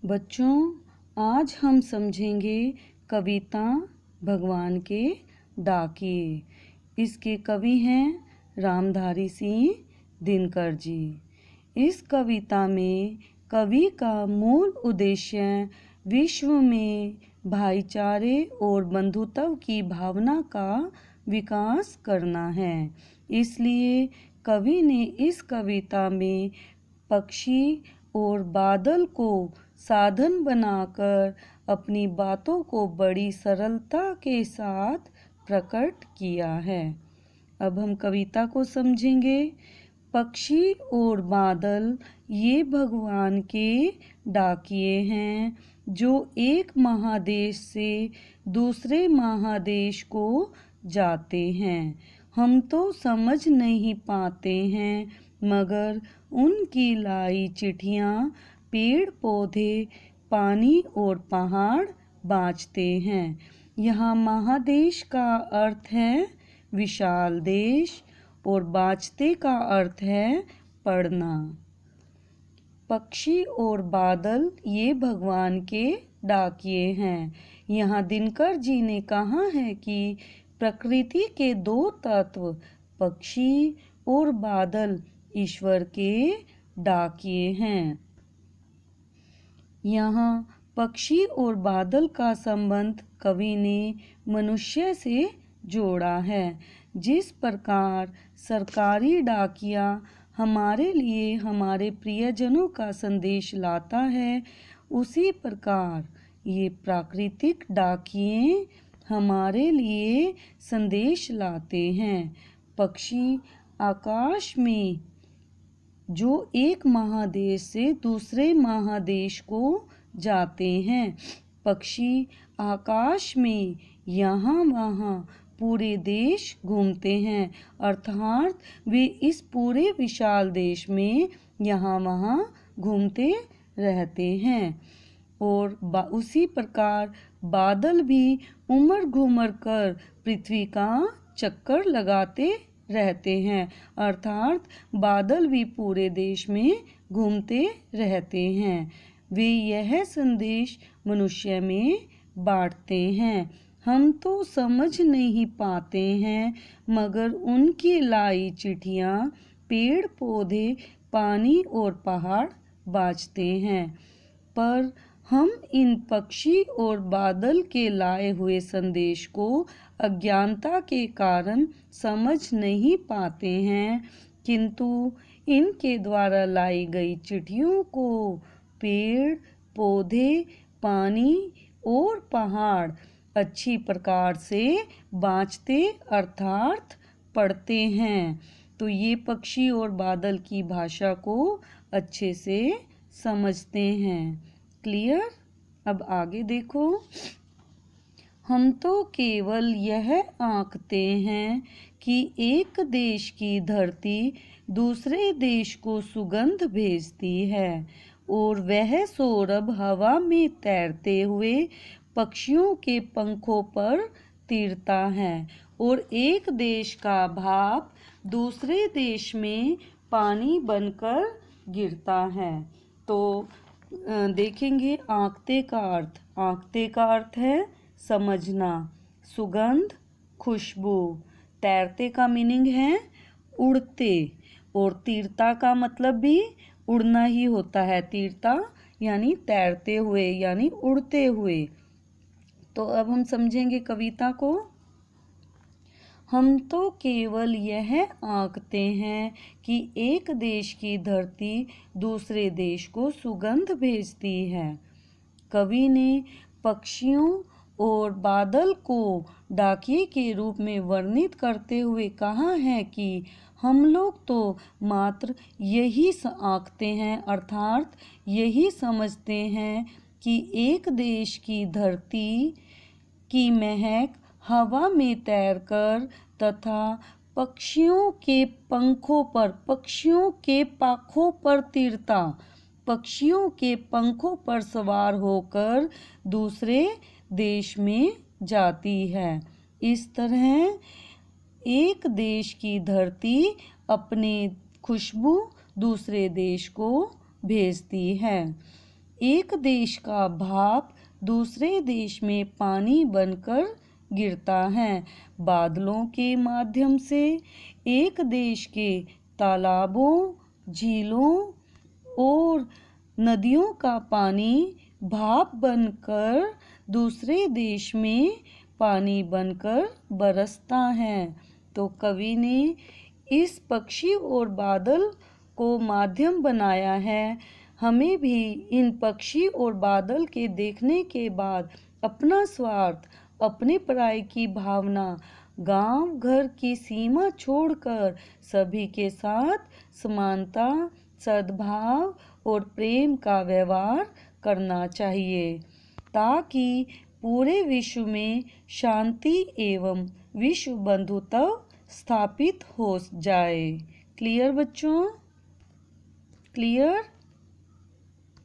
बच्चों, आज हम समझेंगे कविता भगवान के डाकिए। इसके कवि हैं रामधारी सिंह दिनकर जी। इस कविता में कवि का मूल उद्देश्य विश्व में भाईचारे और बंधुत्व की भावना का विकास करना है। इसलिए कवि ने इस कविता में पक्षी और बादल को साधन बनाकर अपनी बातों को बड़ी सरलता के साथ प्रकट किया है। अब हम कविता को समझेंगे। पक्षी और बादल ये भगवान के डाकिए हैं जो एक महादेश से दूसरे महादेश को जाते हैं। हम तो समझ नहीं पाते हैं, मगर उनकी लाई चिट्ठियाँ पेड़ पौधे पानी और पहाड़ बाँचते हैं। यहाँ महादेश का अर्थ है विशाल देश और बाँचते का अर्थ है पढ़ना। पक्षी और बादल ये भगवान के डाकिए हैं। यहाँ दिनकर जी ने कहा है कि प्रकृति के दो तत्व पक्षी और बादल ईश्वर के डाकिए हैं। यहाँ पक्षी और बादल का संबंध कवि ने मनुष्य से जोड़ा है। जिस प्रकार सरकारी डाकिया हमारे लिए हमारे प्रियजनों का संदेश लाता है, उसी प्रकार ये प्राकृतिक डाकिये हमारे लिए संदेश लाते हैं। पक्षी आकाश में जो एक महादेश से दूसरे महादेश को जाते हैं। पक्षी आकाश में यहाँ वहाँ पूरे देश घूमते हैं, अर्थात वे इस पूरे विशाल देश में यहाँ वहाँ घूमते रहते हैं। और उसी प्रकार बादल भी उमड़ घूमड़ कर पृथ्वी का चक्कर लगाते रहते हैं, अर्थात बादल भी पूरे देश में घूमते रहते हैं। वे यह संदेश मनुष्य में बांटते हैं। हम तो समझ नहीं पाते हैं, मगर उनकी लाई चिट्ठियाँ पेड़ पौधे पानी और पहाड़ बाँचते हैं। पर हम इन पक्षी और बादल के लाए हुए संदेश को अज्ञानता के कारण समझ नहीं पाते हैं, किंतु इनके द्वारा लाई गई चिट्ठियों को पेड़ पौधे पानी और पहाड़ अच्छी प्रकार से बाँचते अर्थात पढ़ते हैं। तो ये पक्षी और बादल की भाषा को अच्छे से समझते हैं। क्लियर? अब आगे देखो। हम तो केवल यह आंकते हैं कि एक देश की धरती दूसरे देश को सुगंध भेजती है और वह सौरभ हवा में तैरते हुए पक्षियों के पंखों पर तीरता है और एक देश का भाप दूसरे देश में पानी बनकर गिरता है। तो देखेंगे आंकते का अर्थ। आंकते का अर्थ है समझना, सुगंध, खुशबू। तैरते का मीनिंग है उड़ते, और तीरता का मतलब भी उड़ना ही होता है। तीरता यानी तैरते हुए यानी उड़ते हुए। तो अब हम समझेंगे कविता को। हम तो केवल यह आंकते हैं कि एक देश की धरती दूसरे देश को सुगंध भेजती है। कवि ने पक्षियों और बादल को डाकिये के रूप में वर्णित करते हुए कहा है कि हम लोग तो मात्र यही आंकते हैं, अर्थात यही समझते हैं कि एक देश की धरती की महक हवा में तैरकर तथा पक्षियों के पंखों पर, पक्षियों के पाखों पर तीरता, पक्षियों के पंखों पर सवार होकर दूसरे देश में जाती है। इस तरह एक देश की धरती अपने खुशबू दूसरे देश को भेजती है। एक देश का भाप दूसरे देश में पानी बनकर गिरता है। बादलों के माध्यम से एक देश के तालाबों, झीलों और नदियों का पानी भाप बनकर दूसरे देश में पानी बनकर बरसता है। तो कवि ने इस पक्षी और बादल को माध्यम बनाया है। हमें भी इन पक्षी और बादल के देखने के बाद अपना स्वार्थ, अपने पराई की भावना, गांव घर की सीमा छोड़कर सभी के साथ समानता, सद्भाव और प्रेम का व्यवहार करना चाहिए, ताकि पूरे विश्व में शांति एवं विश्व बंधुत्व स्थापित हो जाए। क्लियर बच्चों? क्लियर?